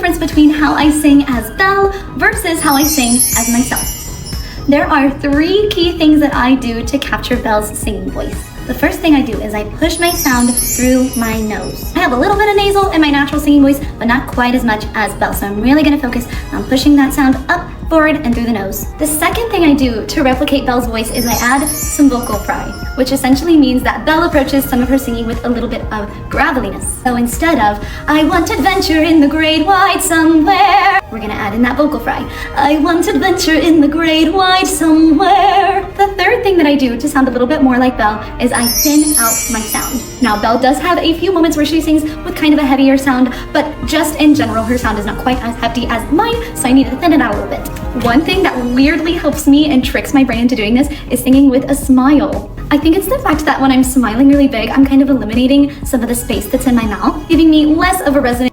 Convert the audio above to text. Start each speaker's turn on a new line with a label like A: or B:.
A: difference between how I sing as Belle versus how I sing as myself. There are 3 key things that I do to capture Belle's singing voice. The first thing I do is I push my sound through my nose. I have a little bit of nasal in my natural singing voice, but not quite as much as Belle, so I'm really gonna focus on pushing that sound up, forward, and through the nose. The second thing I do to replicate Belle's voice is I add some vocal fry, which essentially means that Belle approaches some of her singing with a little bit of graveliness. So instead of, I want adventure in the great wide somewhere, we're gonna add in that vocal fry. I want adventure in the great wide somewhere. The third thing that I do to sound a little bit more like Belle is I thin out my sound. Now, Belle does have a few moments where she sings with kind of a heavier sound, but just in general, her sound is not quite as hefty as mine, so I need to thin it out a little bit. One thing that weirdly helps me and tricks my brain into doing this is singing with a smile. I think it's the fact that when I'm smiling really big, I'm kind of eliminating some of the space that's in my mouth, giving me less of a resonance